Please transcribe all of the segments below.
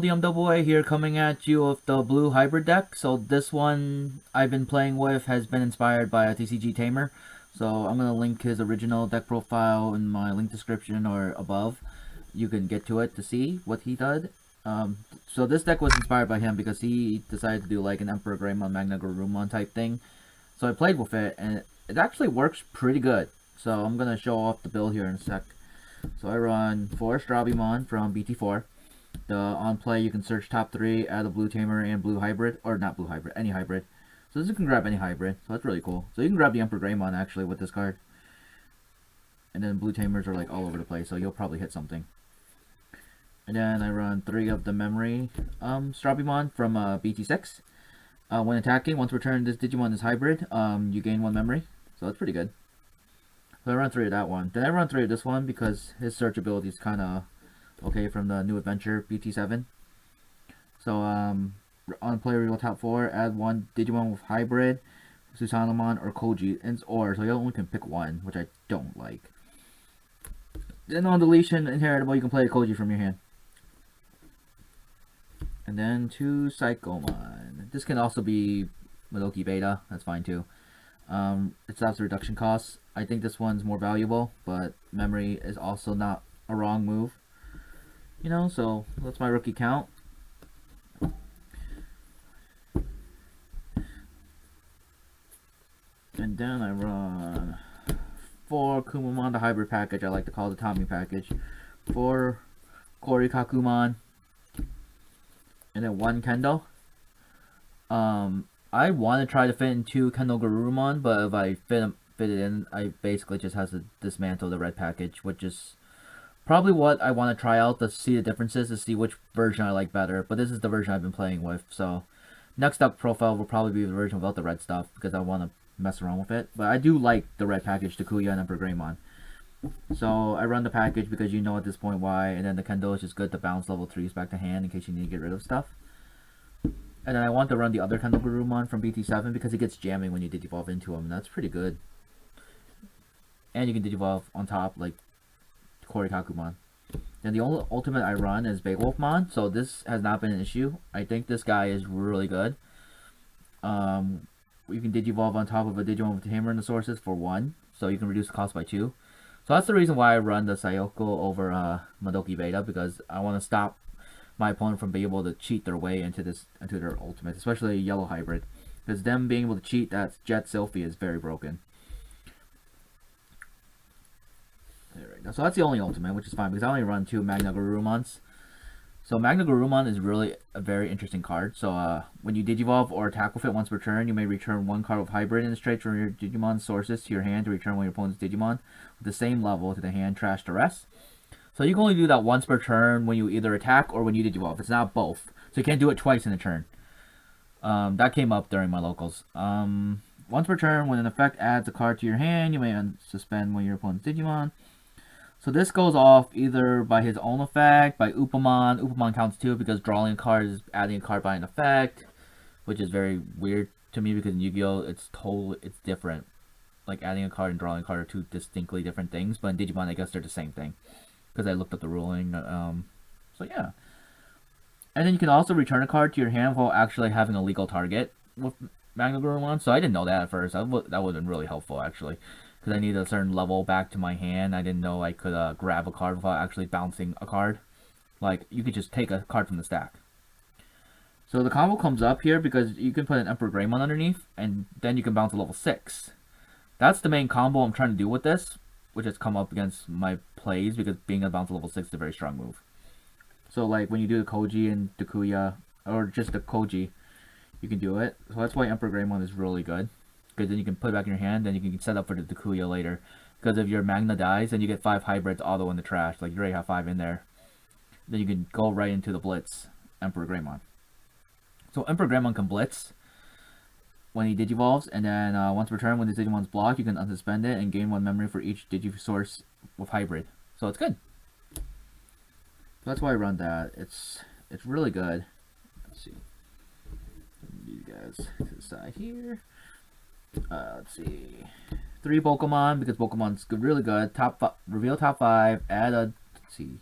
Double A here coming at you with the blue hybrid deck. So this one I've been playing with has been inspired by a TCG Tamer. So I'm going to link his original deck profile in my link description or above. You can get to it to see what he did. So this deck was inspired by him because he decided to do like an Emperor Greymon Magna Garurumon type thing. So I played with it and it actually works pretty good. So I'm going to show off the build here in a sec. So I run 4 Strabimon from BT4. On play, you can search top 3, add a blue Tamer and blue hybrid, or not blue hybrid, any hybrid. So you can grab any hybrid, so that's really cool. So you can grab the Emperor Greymon actually with this card. And then blue Tamers are like all over the place, so you'll probably hit something. And then I run 3 of the memory Strabimon from BT6. When attacking, once returned this Digimon is hybrid, you gain 1 memory, so that's pretty good. So I run 3 of that one. Then I run 3 of this one because his search ability is kind of okay from the new adventure BT7. So on play reveal top 4, add 1 Digimon with hybrid, Susanomon or Koji, and so you only can pick 1, which I don't like. Then on deletion inheritable, you can play a Koji from your hand. And then 2 Psychomon. This can also be Madoki Beta, that's fine too. It stops the reduction costs. I think this one's more valuable, but memory is also not a wrong move. You know, so that's my rookie count. And then I run 4 Kumamon, the hybrid package I like to call the Tommy package. 4 Korikakumon. And then 1 Kendo. I want to try to fit in 2 Kendo Garurumon, but if I fit it in, I basically just have to dismantle the red package, which is probably what I want to try out to see the differences, to see which version I like better. But this is the version I've been playing with, so next up profile will probably be the version without the red stuff, because I want to mess around with it. But I do like the red package, Takuya and Emperor Greymon. So I run the package because you know at this point why, and then the Kendo is just good to bounce level 3s back to hand in case you need to get rid of stuff. And then I want to run the other Kendo Garurumon from BT7 because it gets jamming when you Digivolve into him, and that's pretty good. And you can Digivolve on top, like Korikakumon. Then the only ultimate I run is Beowulfmon, so this has not been an issue. I think this guy is really good. You can Digivolve on top of a Digimon with Tamer in the sources for 1, so you can reduce the cost by 2. So that's the reason why I run the Sayoko over Madoki Beta, because I want to stop my opponent from being able to cheat their way into their ultimate, especially a yellow hybrid. Because them being able to cheat that Jet Sylphie is very broken. Right, so that's the only ultimate, which is fine because I only run 2 Magna Garurumons. So Magna Garurumon is really a very interesting card. So when you Digivolve or attack with it once per turn, you may return 1 card with hybrid in the straight from your Digimon sources to your hand to return one of your opponent's Digimon with the same level to the hand, trash the rest. So you can only do that once per turn when you either attack or when you Digivolve. It's not both. So you can't do it twice in a turn. That came up during my locals. Once per turn, when an effect adds a card to your hand, you may suspend one of your opponent's Digimon. So this goes off either by his own effect, by Upamon. Upamon counts too because drawing a card is adding a card by an effect, which is very weird to me because in Yu-Gi-Oh! It's different. Like adding a card and drawing a card are 2 distinctly different things, but in Digimon I guess they're the same thing because I looked up the ruling. So yeah. And then you can also return a card to your hand while actually having a legal target with Magna Garurumon. So I didn't know that at first. That would have been really helpful actually. Because I need a certain level back to my hand. I didn't know I could grab a card without actually bouncing a card. Like, you could just take a card from the stack. So the combo comes up here because you can put an Emperor Greymon underneath, and then you can bounce a level 6. That's the main combo I'm trying to do with this, which has come up against my plays, because being able to bounce a level 6 is a very strong move. So, like, when you do the Koji and Takuya, or just the Koji, you can do it. So that's why Emperor Greymon is really good. Because then you can put it back in your hand, then you can set up for the Takuya later. Because if your Magna dies, then you get 5 hybrids auto in the trash. Like, you already have 5 in there. Then you can go right into the Blitz, Emperor Greymon. So Emperor Greymon can Blitz when he Digivolves, and then once per turn, when this Digimon's blocked, you can unsuspend it and gain 1 memory for each Digisource with hybrid. So it's good. So that's why I run that. It's really good. Let's see. You guys to the side here. Let's see. 3 Pokemon because Pokemon's really good. Reveal top 5. Add a. Let's see.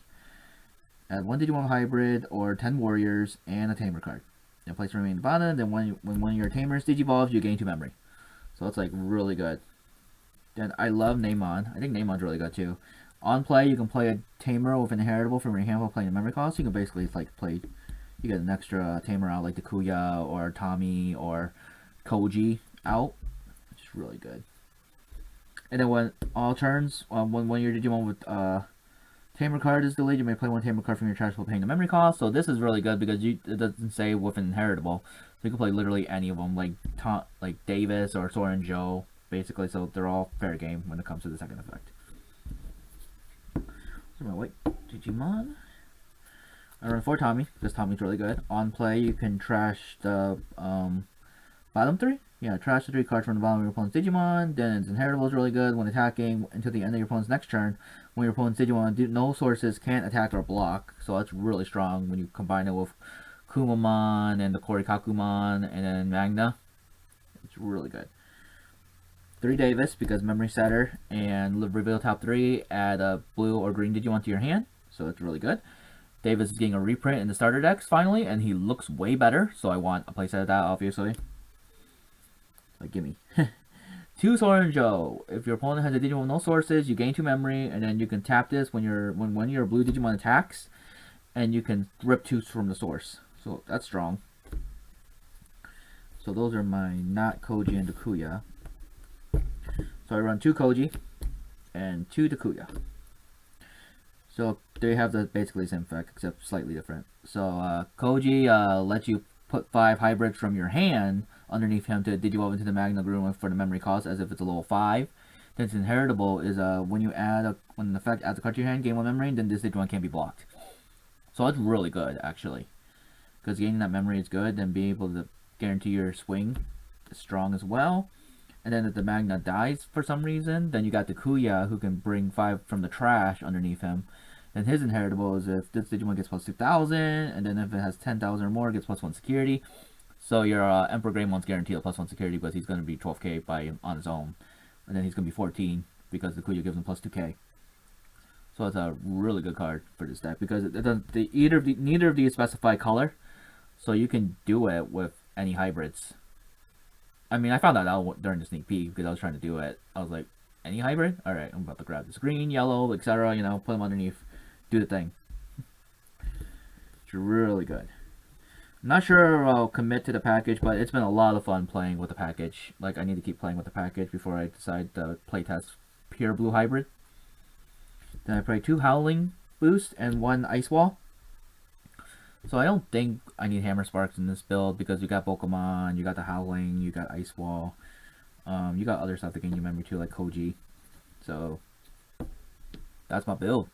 Add 1 Digimon hybrid or 10 warriors and a Tamer card. Then place the remaining Vana, then when one of your Tamers digivolves, you gain 2 memory. So it's like really good. Then I love Namon. I think Namon's really good too. On play, you can play a Tamer with an inheritable from your hand while playing a memory cost. You can basically like play, you get an extra Tamer out like the Kuya or Tommy or Koji out, which is really good. And then when all turns, when your Digimon with Tamer card is delayed, you may play 1 Tamer card from your trash while paying the memory cost. So this is really good because it doesn't say with an inheritable. So you can play literally any of them, like Davis or Sora and Joe, basically. So they're all fair game when it comes to the second effect. So my white Digimon. I run 4 Tommy, because Tommy's really good. On play, you can trash the bottom 3. Yeah, trash the 3 cards from the bottom of your opponent's Digimon. Then its inheritable is really good when attacking until the end of your opponent's next turn. When your opponent's Digimon no sources can't attack or block. So that's really strong when you combine it with Kumamon and the Korikakumon and then Magna. It's really good. 3 Davis because memory setter and reveal top 3. Add a blue or green Digimon to your hand. So that's really good. Davis is getting a reprint in the starter decks finally, and he looks way better. So I want a playset of that, obviously. Like, gimme. 2 Sora and Joe. If your opponent has a Digimon with no sources, you gain 2 memory, and then you can tap this when your blue Digimon attacks, and you can rip 2 from the source. So that's strong. So those are my not Koji and Takuya. So I run 2 Koji and 2 Takuya. So they have basically the same effect, except slightly different. So Koji lets you put 5 hybrids from your hand underneath him to digivolve into the Magna Garuma for the memory cost as if it's a level 5. Then its inheritable is when an effect adds a card to your hand, gain 1 memory, then this Digimon can't be blocked. So it's really good actually, because gaining that memory is good. Then being able to guarantee your swing is strong as well. And then if the Magna dies for some reason, then you got the Kuya who can bring 5 from the trash underneath him. And his inheritable is if this Digimon gets plus 2,000, and then if it has 10,000 or more, it gets plus 1 security. So your Emperor Greymon's guaranteed a plus 1 security because he's going to be 12k on his own. And then he's going to be 14 because the Kuya gives him plus 2k. So it's a really good card for this deck because neither of these specify color. So you can do it with any hybrids. I mean, I found that out during the sneak peek because I was trying to do it. I was like, any hybrid? Alright, I'm about to grab this green, yellow, etc. You know, put them underneath. Do the thing. It's really good. I'm not sure I'll commit to the package, but it's been a lot of fun playing with the package. Like, I need to keep playing with the package before I decide to playtest Pure Blue Hybrid. Then I play 2 Howling Boost and 1 Ice Wall. So I don't think I need Hammer Sparks in this build because you got Pokemon, you got the Howling, you got Ice Wall. You got other stuff to gain your memory too, like Koji. So that's my build.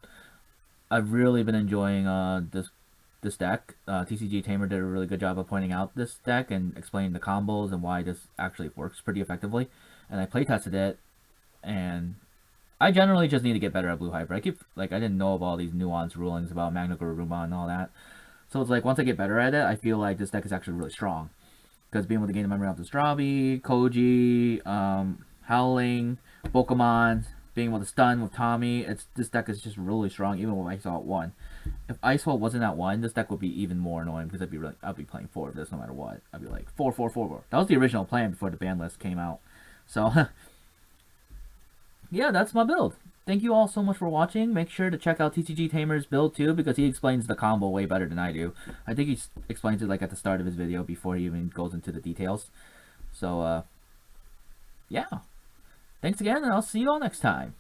I've really been enjoying this deck. TCG Tamer did a really good job of pointing out this deck and explaining the combos and why this actually works pretty effectively. And I playtested it, and I generally just need to get better at Blue Hybrid. I didn't know of all these nuanced rulings about Magna Garuma and all that. So it's like once I get better at it, I feel like this deck is actually really strong. Because being able to gain the memory off the Strabi, Koji, Howling, Pokemon, being able to stun with Tommy, this deck is just really strong even with Ice Wall at 1. If Ice Wall wasn't at 1, this deck would be even more annoying because I'd be playing 4 of this no matter what. I'd be like 4, 4, 4, 4. That was the original plan before the ban list came out. So yeah, that's my build. Thank you all so much for watching. Make sure to check out TCG Tamer's build too because he explains the combo way better than I do. I think he explains it like at the start of his video before he even goes into the details. So yeah. Thanks again, and I'll see you all next time.